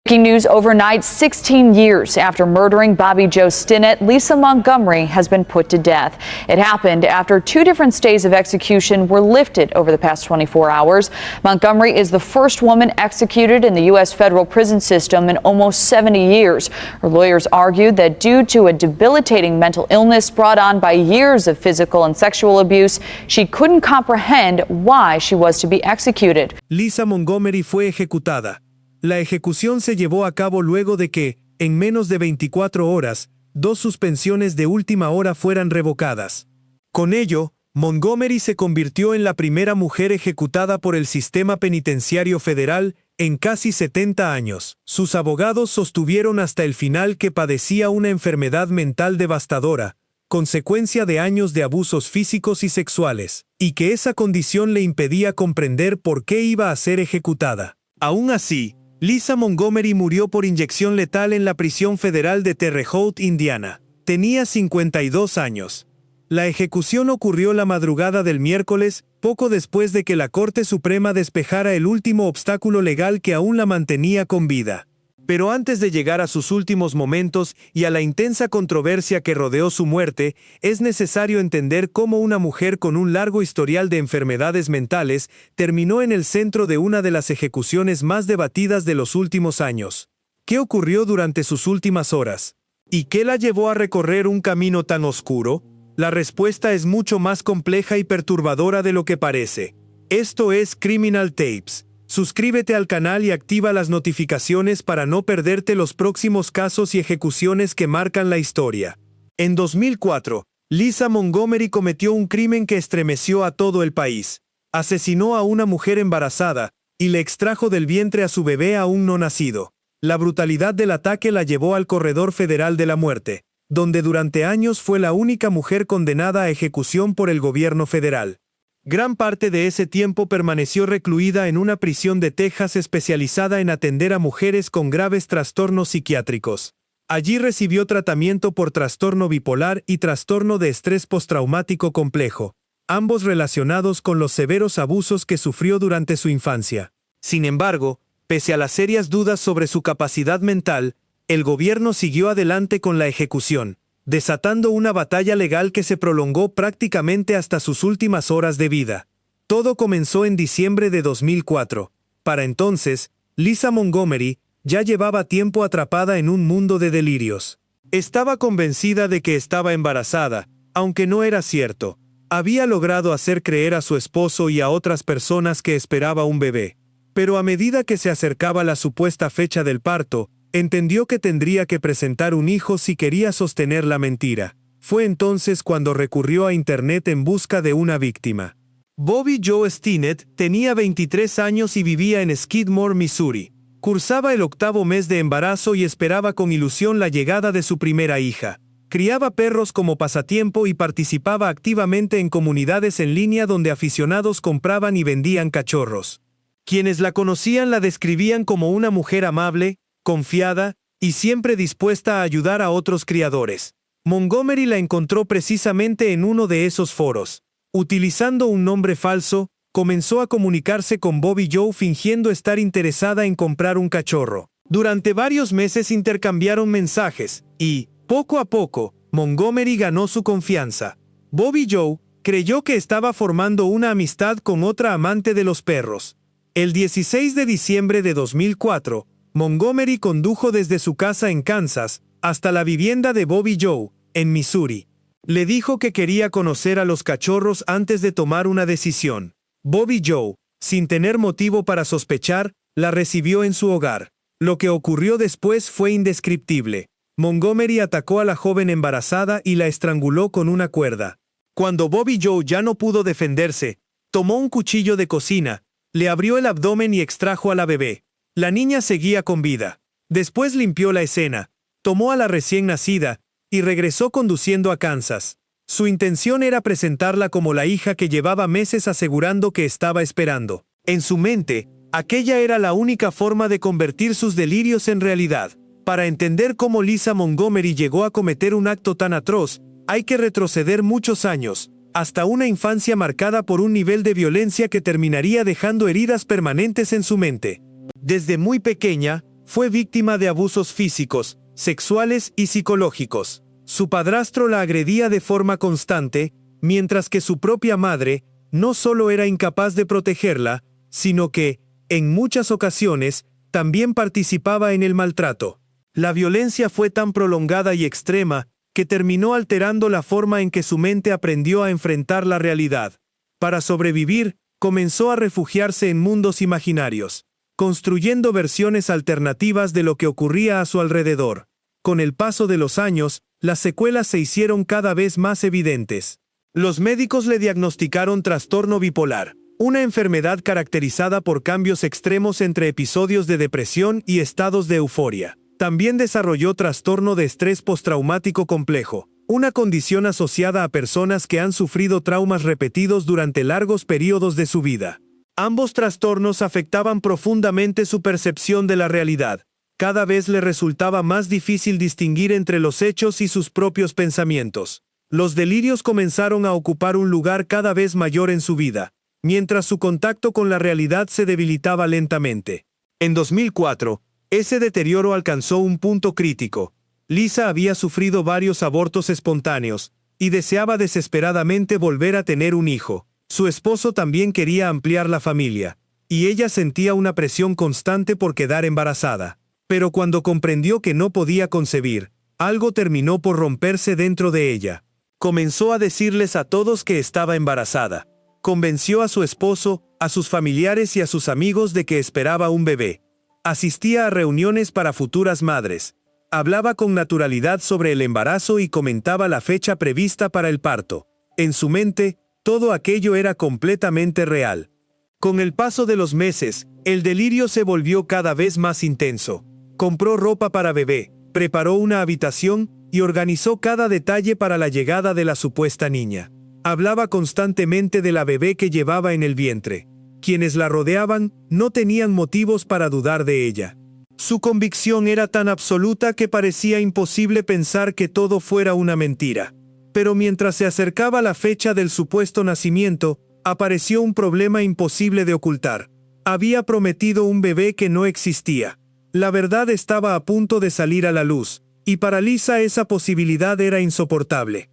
Breaking news overnight, 16 years after murdering Bobby Joe Stinnett, Lisa Montgomery has been put to death. It happened after two different stays of execution were lifted over the past 24 hours. Montgomery is the first woman executed in the U.S. federal prison system in almost 70 years. Her lawyers argued that due to a debilitating mental illness brought on by years of physical and sexual abuse, she couldn't comprehend why she was to be executed. Lisa Montgomery fue ejecutada. La ejecución se llevó a cabo luego de que, en menos de 24 horas, dos suspensiones de última hora fueran revocadas. Con ello, Montgomery se convirtió en la primera mujer ejecutada por el sistema penitenciario federal en casi 70 años. Sus abogados sostuvieron hasta el final que padecía una enfermedad mental devastadora, consecuencia de años de abusos físicos y sexuales, y que esa condición le impedía comprender por qué iba a ser ejecutada. Aún así, Lisa Montgomery murió por inyección letal en la prisión federal de Terre Haute, Indiana. Tenía 52 años. La ejecución ocurrió la madrugada del miércoles, poco después de que la Corte Suprema despejara el último obstáculo legal que aún la mantenía con vida. Pero antes de llegar a sus últimos momentos y a la intensa controversia que rodeó su muerte, es necesario entender cómo una mujer con un largo historial de enfermedades mentales terminó en el centro de una de las ejecuciones más debatidas de los últimos años. ¿Qué ocurrió durante sus últimas horas? ¿Y qué la llevó a recorrer un camino tan oscuro? La respuesta es mucho más compleja y perturbadora de lo que parece. Esto es Criminal Tapes. Suscríbete al canal y activa las notificaciones para no perderte los próximos casos y ejecuciones que marcan la historia. En 2004, Lisa Montgomery cometió un crimen que estremeció a todo el país. Asesinó a una mujer embarazada y le extrajo del vientre a su bebé aún no nacido. La brutalidad del ataque la llevó al corredor federal de la muerte, donde durante años fue la única mujer condenada a ejecución por el gobierno federal. Gran parte de ese tiempo permaneció recluida en una prisión de Texas especializada en atender a mujeres con graves trastornos psiquiátricos. Allí recibió tratamiento por trastorno bipolar y trastorno de estrés postraumático complejo, ambos relacionados con los severos abusos que sufrió durante su infancia. Sin embargo, pese a las serias dudas sobre su capacidad mental, el gobierno siguió adelante con la ejecución, desatando una batalla legal que se prolongó prácticamente hasta sus últimas horas de vida. Todo comenzó en diciembre de 2004. Para entonces, Lisa Montgomery ya llevaba tiempo atrapada en un mundo de delirios. Estaba convencida de que estaba embarazada, aunque no era cierto. Había logrado hacer creer a su esposo y a otras personas que esperaba un bebé. Pero a medida que se acercaba la supuesta fecha del parto, entendió que tendría que presentar un hijo si quería sostener la mentira. Fue entonces cuando recurrió a Internet en busca de una víctima. Bobby Joe Stinnett tenía 23 años y vivía en Skidmore, Missouri. Cursaba el 8º mes de embarazo y esperaba con ilusión la llegada de su primera hija. Criaba perros como pasatiempo y participaba activamente en comunidades en línea donde aficionados compraban y vendían cachorros. Quienes la conocían la describían como una mujer amable, confiada y siempre dispuesta a ayudar a otros criadores. Montgomery la encontró precisamente en uno de esos foros. Utilizando un nombre falso, comenzó a comunicarse con Bobby Joe fingiendo estar interesada en comprar un cachorro. Durante varios meses intercambiaron mensajes y, poco a poco, Montgomery ganó su confianza. Bobby Joe creyó que estaba formando una amistad con otra amante de los perros. El 16 de diciembre de 2004, Montgomery condujo desde su casa en Kansas hasta la vivienda de Bobby Joe, en Missouri. Le dijo que quería conocer a los cachorros antes de tomar una decisión. Bobby Joe, sin tener motivo para sospechar, la recibió en su hogar. Lo que ocurrió después fue indescriptible. Montgomery atacó a la joven embarazada y la estranguló con una cuerda. Cuando Bobby Joe ya no pudo defenderse, tomó un cuchillo de cocina, le abrió el abdomen y extrajo a la bebé. La niña seguía con vida. Después limpió la escena, tomó a la recién nacida y regresó conduciendo a Kansas. Su intención era presentarla como la hija que llevaba meses asegurando que estaba esperando. En su mente, aquella era la única forma de convertir sus delirios en realidad. Para entender cómo Lisa Montgomery llegó a cometer un acto tan atroz, hay que retroceder muchos años, hasta una infancia marcada por un nivel de violencia que terminaría dejando heridas permanentes en su mente. Desde muy pequeña, Fue víctima de abusos físicos, sexuales y psicológicos. Su padrastro la agredía de forma constante, mientras que su propia madre no solo era incapaz de protegerla, sino que, en muchas ocasiones, también participaba en el maltrato. La violencia fue tan prolongada y extrema que terminó alterando la forma en que su mente aprendió a enfrentar la realidad. Para sobrevivir, comenzó a refugiarse en mundos imaginarios, construyendo versiones alternativas de lo que ocurría a su alrededor. Con el paso de los años, las secuelas se hicieron cada vez más evidentes. Los médicos le diagnosticaron trastorno bipolar, una enfermedad caracterizada por cambios extremos entre episodios de depresión y estados de euforia. También desarrolló trastorno de estrés postraumático complejo, una condición asociada a personas que han sufrido traumas repetidos durante largos periodos de su vida. Ambos trastornos afectaban profundamente su percepción de la realidad. Cada vez le resultaba más difícil distinguir entre los hechos y sus propios pensamientos. Los delirios comenzaron a ocupar un lugar cada vez mayor en su vida, mientras su contacto con la realidad se debilitaba lentamente. En 2004, ese deterioro alcanzó un punto crítico. Lisa había sufrido varios abortos espontáneos y deseaba desesperadamente volver a tener un hijo. Su esposo también quería ampliar la familia, y ella sentía una presión constante por quedar embarazada. Pero cuando comprendió que no podía concebir, algo terminó por romperse dentro de ella. Comenzó a decirles a todos que estaba embarazada. Convenció a su esposo, a sus familiares y a sus amigos de que esperaba un bebé. Asistía a reuniones para futuras madres. Hablaba con naturalidad sobre el embarazo y comentaba la fecha prevista para el parto. En su mente, todo aquello era completamente real. Con el paso de los meses, el delirio se volvió cada vez más intenso. Compró ropa para bebé, preparó una habitación y organizó cada detalle para la llegada de la supuesta niña. Hablaba constantemente de la bebé que llevaba en el vientre. Quienes la rodeaban no tenían motivos para dudar de ella. Su convicción era tan absoluta que parecía imposible pensar que todo fuera una mentira. Pero mientras se acercaba la fecha del supuesto nacimiento, apareció un problema imposible de ocultar. Había prometido un bebé que no existía. La verdad estaba a punto de salir a la luz, y para Lisa esa posibilidad era insoportable.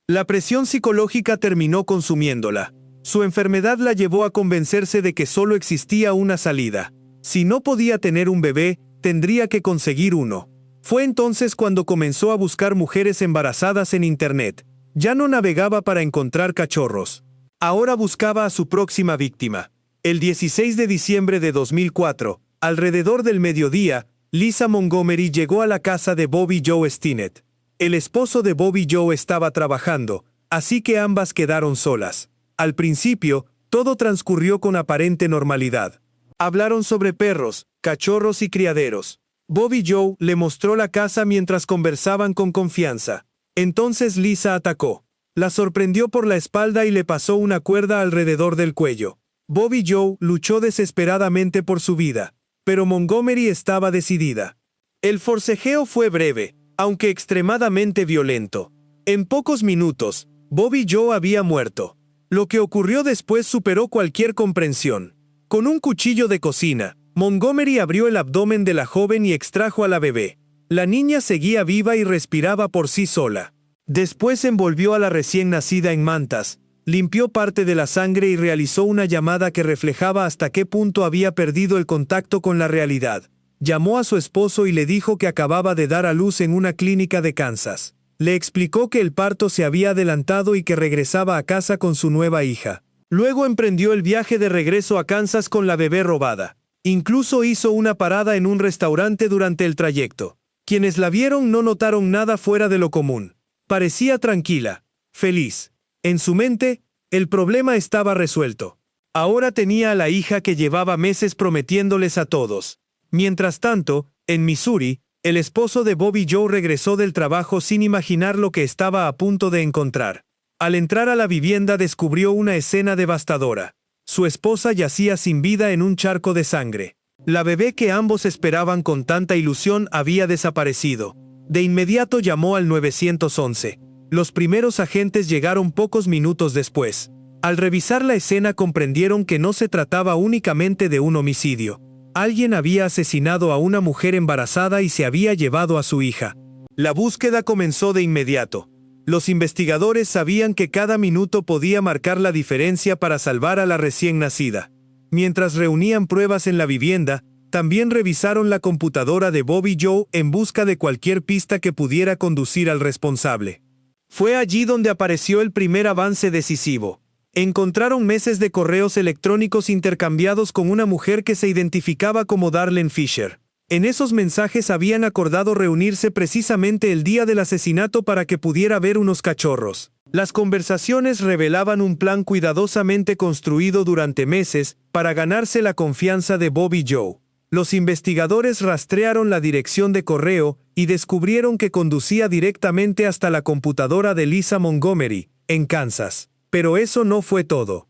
La presión psicológica terminó consumiéndola. Su enfermedad la llevó a convencerse de que solo existía una salida. Si no podía tener un bebé, tendría que conseguir uno. Fue entonces cuando comenzó a buscar mujeres embarazadas en Internet. Ya no navegaba para encontrar cachorros. Ahora buscaba a su próxima víctima. El 16 de diciembre de 2004, alrededor del mediodía, Lisa Montgomery llegó a la casa de Bobby Joe Stinnett. El esposo de Bobby Joe estaba trabajando, así que ambas quedaron solas. Al principio, todo transcurrió con aparente normalidad. Hablaron sobre perros, cachorros y criaderos. Bobby Joe le mostró la casa mientras conversaban con confianza. Entonces Lisa atacó. La sorprendió por la espalda y le pasó una cuerda alrededor del cuello. Bobby Joe luchó desesperadamente por su vida, pero Montgomery estaba decidida. El forcejeo fue breve, aunque extremadamente violento. En pocos minutos, Bobby Joe había muerto. Lo que ocurrió después superó cualquier comprensión. Con un cuchillo de cocina, Montgomery abrió el abdomen de la joven y extrajo a la bebé. La niña seguía viva y respiraba por sí sola. Después envolvió a la recién nacida en mantas, limpió parte de la sangre y realizó una llamada que reflejaba hasta qué punto había perdido el contacto con la realidad. Llamó a su esposo y le dijo que acababa de dar a luz en una clínica de Kansas. Le explicó que el parto se había adelantado y que regresaba a casa con su nueva hija. Luego emprendió el viaje de regreso a Kansas con la bebé robada. Incluso hizo una parada en un restaurante durante el trayecto. Quienes la vieron no notaron nada fuera de lo común. Parecía tranquila, feliz. En su mente, el problema estaba resuelto. Ahora tenía a la hija que llevaba meses prometiéndoles a todos. Mientras tanto, en Missouri, el esposo de Bobby Joe regresó del trabajo sin imaginar lo que estaba a punto de encontrar. Al entrar a la vivienda descubrió una escena devastadora. Su esposa yacía sin vida en un charco de sangre. La bebé que ambos esperaban con tanta ilusión había desaparecido. De inmediato llamó al 911. Los primeros agentes llegaron pocos minutos después. Al revisar la escena comprendieron que no se trataba únicamente de un homicidio. Alguien había asesinado a una mujer embarazada y se había llevado a su hija. La búsqueda comenzó de inmediato. Los investigadores sabían que cada minuto podía marcar la diferencia para salvar a la recién nacida. Mientras reunían pruebas en la vivienda, también revisaron la computadora de Bobby Joe en busca de cualquier pista que pudiera conducir al responsable. Fue allí donde apareció el primer avance decisivo. Encontraron meses de correos electrónicos intercambiados con una mujer que se identificaba como Darlene Fisher. En esos mensajes habían acordado reunirse precisamente el día del asesinato para que pudiera ver unos cachorros. Las conversaciones revelaban un plan cuidadosamente construido durante meses para ganarse la confianza de Bobby Joe. Los investigadores rastrearon la dirección de correo y descubrieron que conducía directamente hasta la computadora de Lisa Montgomery, en Kansas. Pero eso no fue todo.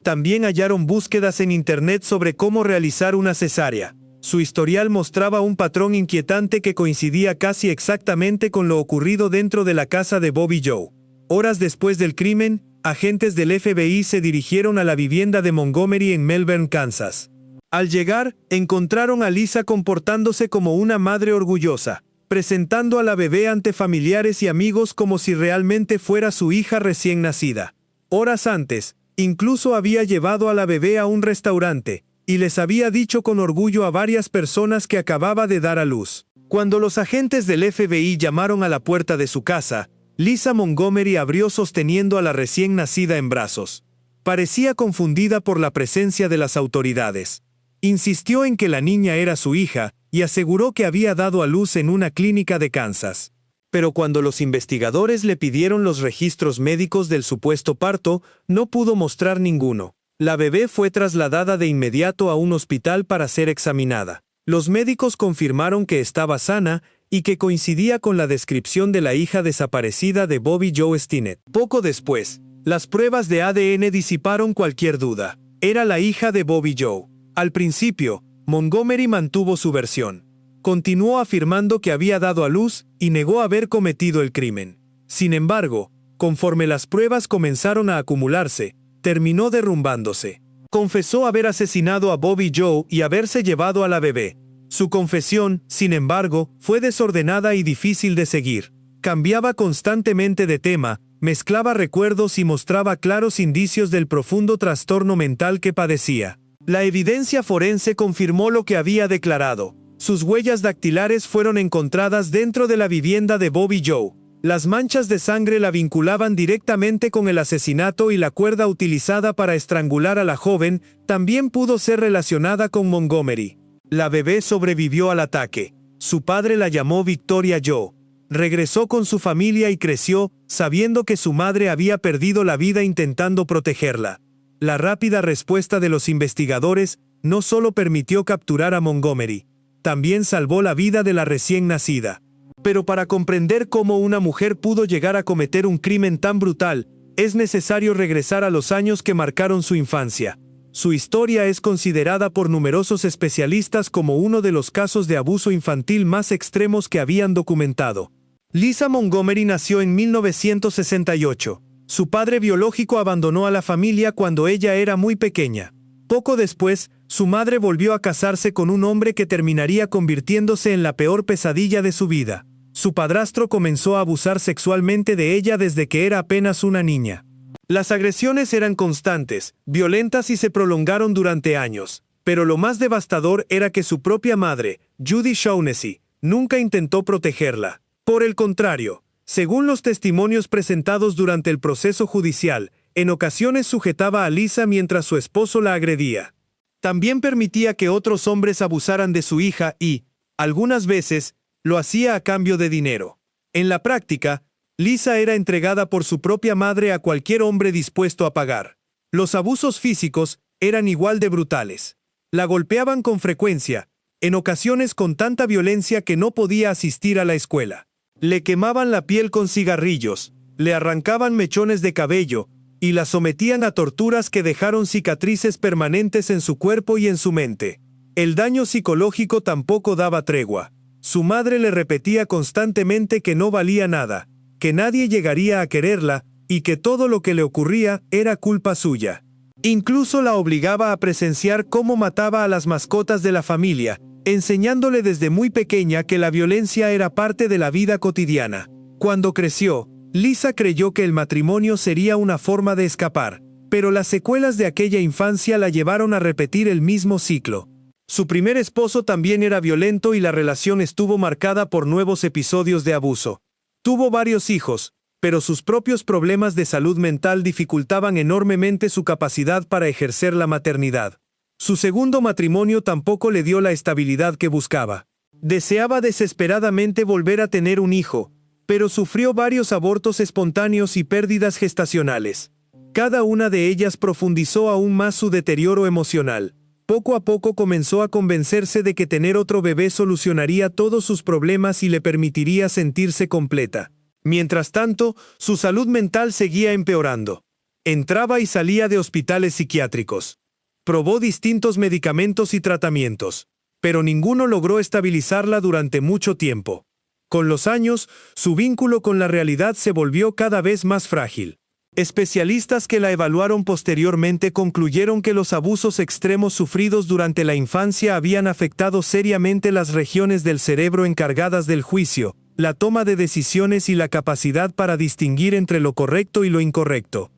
También hallaron búsquedas en Internet sobre cómo realizar una cesárea. Su historial mostraba un patrón inquietante que coincidía casi exactamente con lo ocurrido dentro de la casa de Bobby Joe. Horas después del crimen, agentes del FBI se dirigieron a la vivienda de Montgomery en Melbourne, Kansas. Al llegar, encontraron a Lisa comportándose como una madre orgullosa, presentando a la bebé ante familiares y amigos como si realmente fuera su hija recién nacida. Horas antes, incluso había llevado a la bebé a un restaurante, y les había dicho con orgullo a varias personas que acababa de dar a luz. Cuando los agentes del FBI llamaron a la puerta de su casa, Lisa Montgomery abrió sosteniendo a la recién nacida en brazos. Parecía confundida por la presencia de las autoridades. Insistió en que la niña era su hija y aseguró que había dado a luz en una clínica de Kansas. Pero cuando los investigadores le pidieron los registros médicos del supuesto parto, no pudo mostrar ninguno. La bebé fue trasladada de inmediato a un hospital para ser examinada. Los médicos confirmaron que estaba sana y que coincidía con la descripción de la hija desaparecida de Bobby Joe Stinnett. Poco después, las pruebas de ADN disiparon cualquier duda. Era la hija de Bobby Joe. Al principio, Montgomery mantuvo su versión. Continuó afirmando que había dado a luz y negó haber cometido el crimen. Sin embargo, conforme las pruebas comenzaron a acumularse, terminó derrumbándose. Confesó haber asesinado a Bobby Joe y haberse llevado a la bebé. Su confesión, sin embargo, fue desordenada y difícil de seguir. Cambiaba constantemente de tema, mezclaba recuerdos y mostraba claros indicios del profundo trastorno mental que padecía. La evidencia forense confirmó lo que había declarado. Sus huellas dactilares fueron encontradas dentro de la vivienda de Bobby Joe. Las manchas de sangre la vinculaban directamente con el asesinato y la cuerda utilizada para estrangular a la joven también pudo ser relacionada con Montgomery. La bebé sobrevivió al ataque. Su padre la llamó Victoria Joe. Regresó con su familia y creció, sabiendo que su madre había perdido la vida intentando protegerla. La rápida respuesta de los investigadores no solo permitió capturar a Montgomery, también salvó la vida de la recién nacida. Pero para comprender cómo una mujer pudo llegar a cometer un crimen tan brutal, es necesario regresar a los años que marcaron su infancia. Su historia es considerada por numerosos especialistas como uno de los casos de abuso infantil más extremos que habían documentado. Lisa Montgomery nació en 1968. Su padre biológico abandonó a la familia cuando ella era muy pequeña. Poco después, su madre volvió a casarse con un hombre que terminaría convirtiéndose en la peor pesadilla de su vida. Su padrastro comenzó a abusar sexualmente de ella desde que era apenas una niña. Las agresiones eran constantes, violentas y se prolongaron durante años. Pero lo más devastador era que su propia madre, Judy Shaughnessy, nunca intentó protegerla. Por el contrario, según los testimonios presentados durante el proceso judicial, en ocasiones sujetaba a Lisa mientras su esposo la agredía. También permitía que otros hombres abusaran de su hija y, algunas veces, lo hacía a cambio de dinero. En la práctica, Lisa era entregada por su propia madre a cualquier hombre dispuesto a pagar. Los abusos físicos eran igual de brutales. La golpeaban con frecuencia, en ocasiones con tanta violencia que no podía asistir a la escuela. Le quemaban la piel con cigarrillos, le arrancaban mechones de cabello, y la sometían a torturas que dejaron cicatrices permanentes en su cuerpo y en su mente. El daño psicológico tampoco daba tregua. Su madre le repetía constantemente que no valía nada, que nadie llegaría a quererla, y que todo lo que le ocurría era culpa suya. Incluso la obligaba a presenciar cómo mataba a las mascotas de la familia, enseñándole desde muy pequeña que la violencia era parte de la vida cotidiana. Cuando creció, Lisa creyó que el matrimonio sería una forma de escapar, pero las secuelas de aquella infancia la llevaron a repetir el mismo ciclo. Su primer esposo también era violento y la relación estuvo marcada por nuevos episodios de abuso. Tuvo varios hijos, pero sus propios problemas de salud mental dificultaban enormemente su capacidad para ejercer la maternidad. Su segundo matrimonio tampoco le dio la estabilidad que buscaba. Deseaba desesperadamente volver a tener un hijo, pero sufrió varios abortos espontáneos y pérdidas gestacionales. Cada una de ellas profundizó aún más su deterioro emocional. Poco a poco comenzó a convencerse de que tener otro bebé solucionaría todos sus problemas y le permitiría sentirse completa. Mientras tanto, su salud mental seguía empeorando. Entraba y salía de hospitales psiquiátricos. Probó distintos medicamentos y tratamientos, pero ninguno logró estabilizarla durante mucho tiempo. Con los años, su vínculo con la realidad se volvió cada vez más frágil. Especialistas que la evaluaron posteriormente concluyeron que los abusos extremos sufridos durante la infancia habían afectado seriamente las regiones del cerebro encargadas del juicio, la toma de decisiones y la capacidad para distinguir entre lo correcto y lo incorrecto.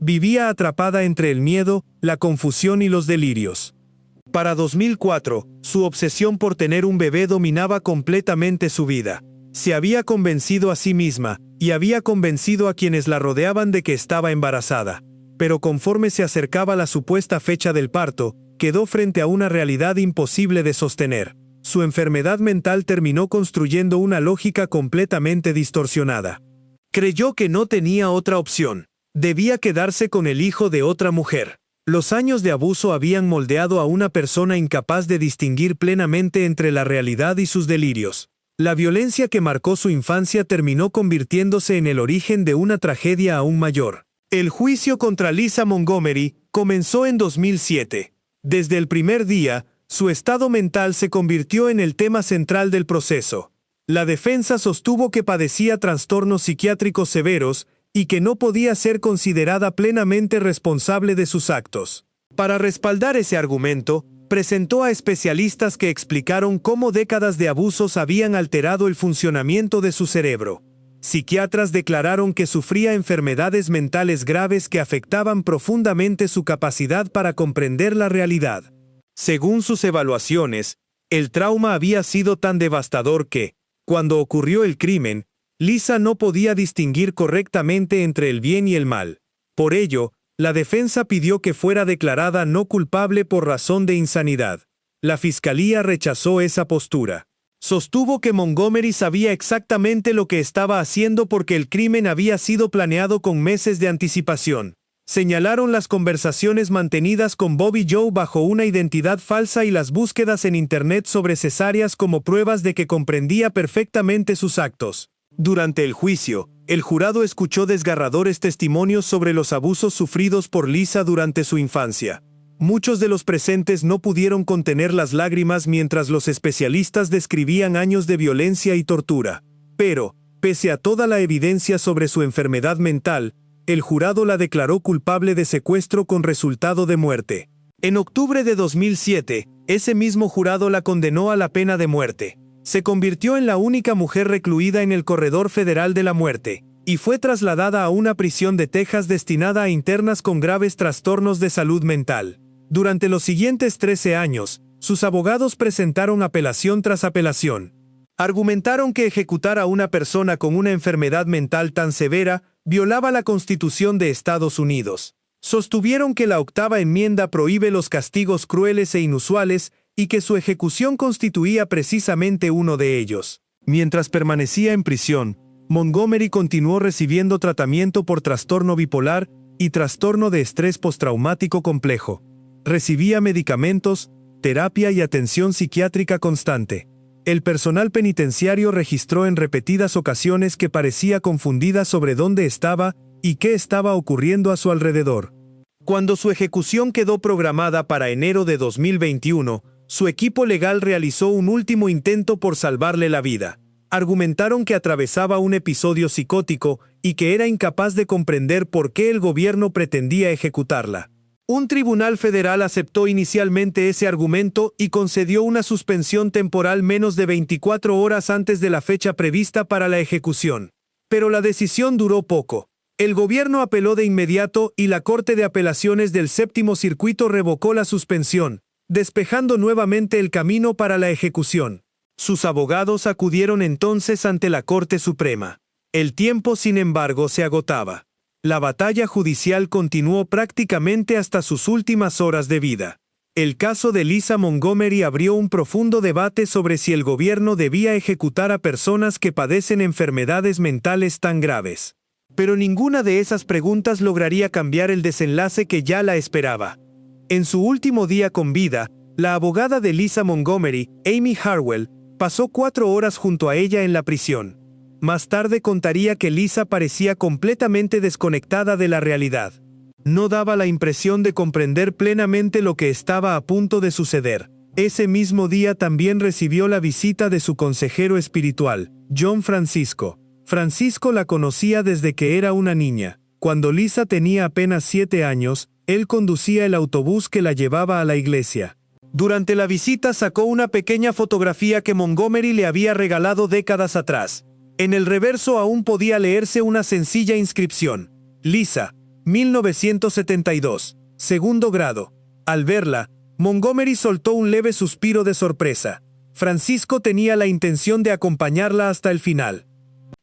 Vivía atrapada entre el miedo, la confusión y los delirios. Para 2004, su obsesión por tener un bebé dominaba completamente su vida. Se había convencido a sí misma, y había convencido a quienes la rodeaban de que estaba embarazada. Pero conforme se acercaba la supuesta fecha del parto, quedó frente a una realidad imposible de sostener. Su enfermedad mental terminó construyendo una lógica completamente distorsionada. Creyó que no tenía otra opción. Debía quedarse con el hijo de otra mujer. Los años de abuso habían moldeado a una persona incapaz de distinguir plenamente entre la realidad y sus delirios. La violencia que marcó su infancia terminó convirtiéndose en el origen de una tragedia aún mayor. El juicio contra Lisa Montgomery comenzó en 2007. Desde el primer día, su estado mental se convirtió en el tema central del proceso. La defensa sostuvo que padecía trastornos psiquiátricos severos y que no podía ser considerada plenamente responsable de sus actos. Para respaldar ese argumento, presentó a especialistas que explicaron cómo décadas de abusos habían alterado el funcionamiento de su cerebro. Psiquiatras declararon que sufría enfermedades mentales graves que afectaban profundamente su capacidad para comprender la realidad. Según sus evaluaciones, el trauma había sido tan devastador que, cuando ocurrió el crimen, Lisa no podía distinguir correctamente entre el bien y el mal. Por ello, la defensa pidió que fuera declarada no culpable por razón de insanidad. La fiscalía rechazó esa postura. Sostuvo que Montgomery sabía exactamente lo que estaba haciendo porque el crimen había sido planeado con meses de anticipación. Señalaron las conversaciones mantenidas con Bobby Joe bajo una identidad falsa y las búsquedas en Internet sobre cesáreas como pruebas de que comprendía perfectamente sus actos. Durante el juicio, el jurado escuchó desgarradores testimonios sobre los abusos sufridos por Lisa durante su infancia. Muchos de los presentes no pudieron contener las lágrimas mientras los especialistas describían años de violencia y tortura. Pero, pese a toda la evidencia sobre su enfermedad mental, el jurado la declaró culpable de secuestro con resultado de muerte. En octubre de 2007, ese mismo jurado la condenó a la pena de muerte. Se convirtió en la única mujer recluida en el Corredor Federal de la Muerte, y fue trasladada a una prisión de Texas destinada a internas con graves trastornos de salud mental. Durante los siguientes 13 años, sus abogados presentaron apelación tras apelación. Argumentaron que ejecutar a una persona con una enfermedad mental tan severa violaba la Constitución de Estados Unidos. Sostuvieron que la octava enmienda prohíbe los castigos crueles e inusuales y que su ejecución constituía precisamente uno de ellos. Mientras permanecía en prisión, Montgomery continuó recibiendo tratamiento por trastorno bipolar y trastorno de estrés postraumático complejo. Recibía medicamentos, terapia y atención psiquiátrica constante. El personal penitenciario registró en repetidas ocasiones que parecía confundida sobre dónde estaba y qué estaba ocurriendo a su alrededor. Cuando su ejecución quedó programada para enero de 2021, su equipo legal realizó un último intento por salvarle la vida. Argumentaron que atravesaba un episodio psicótico y que era incapaz de comprender por qué el gobierno pretendía ejecutarla. Un tribunal federal aceptó inicialmente ese argumento y concedió una suspensión temporal menos de 24 horas antes de la fecha prevista para la ejecución. Pero la decisión duró poco. El gobierno apeló de inmediato y la Corte de Apelaciones del Séptimo Circuito revocó la suspensión, despejando nuevamente el camino para la ejecución. Sus abogados acudieron entonces ante la Corte Suprema. El tiempo, sin embargo, se agotaba. La batalla judicial continuó prácticamente hasta sus últimas horas de vida. El caso de Lisa Montgomery abrió un profundo debate sobre si el gobierno debía ejecutar a personas que padecen enfermedades mentales tan graves. Pero ninguna de esas preguntas lograría cambiar el desenlace que ya la esperaba. En su último día con vida, la abogada de Lisa Montgomery, Amy Harwell, pasó 4 horas junto a ella en la prisión. Más tarde contaría que Lisa parecía completamente desconectada de la realidad. No daba la impresión de comprender plenamente lo que estaba a punto de suceder. Ese mismo día también recibió la visita de su consejero espiritual, John Francisco. Francisco la conocía desde que era una niña. Cuando Lisa tenía apenas 7 años, él conducía el autobús que la llevaba a la iglesia. Durante la visita sacó una pequeña fotografía que Montgomery le había regalado décadas atrás. En el reverso aún podía leerse una sencilla inscripción: Lisa, 1972, segundo grado. Al verla, Montgomery soltó un leve suspiro de sorpresa. Francisco tenía la intención de acompañarla hasta el final.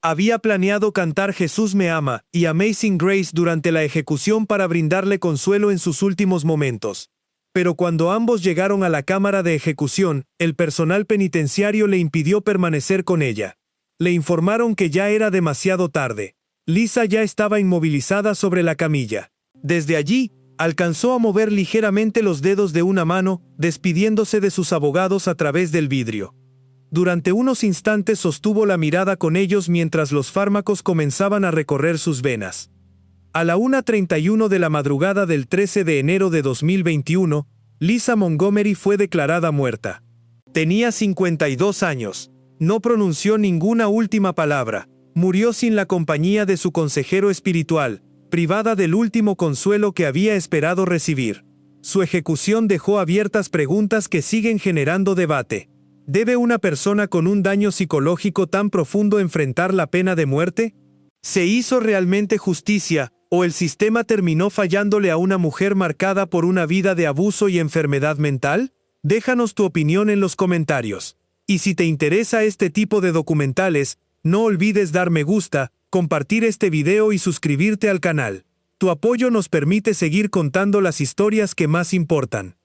Había planeado cantar Jesús me ama y Amazing Grace durante la ejecución para brindarle consuelo en sus últimos momentos. Pero cuando ambos llegaron a la cámara de ejecución, el personal penitenciario le impidió permanecer con ella. Le informaron que ya era demasiado tarde. Lisa ya estaba inmovilizada sobre la camilla. Desde allí, alcanzó a mover ligeramente los dedos de una mano, despidiéndose de sus abogados a través del vidrio. Durante unos instantes sostuvo la mirada con ellos mientras los fármacos comenzaban a recorrer sus venas. A la 1:31 de la madrugada del 13 de enero de 2021, Lisa Montgomery fue declarada muerta. Tenía 52 años. No pronunció ninguna última palabra. Murió sin la compañía de su consejero espiritual, privada del último consuelo que había esperado recibir. Su ejecución dejó abiertas preguntas que siguen generando debate. ¿Debe una persona con un daño psicológico tan profundo enfrentar la pena de muerte? ¿Se hizo realmente justicia, o el sistema terminó fallándole a una mujer marcada por una vida de abuso y enfermedad mental? Déjanos tu opinión en los comentarios. Y si te interesa este tipo de documentales, no olvides dar me gusta, compartir este video y suscribirte al canal. Tu apoyo nos permite seguir contando las historias que más importan.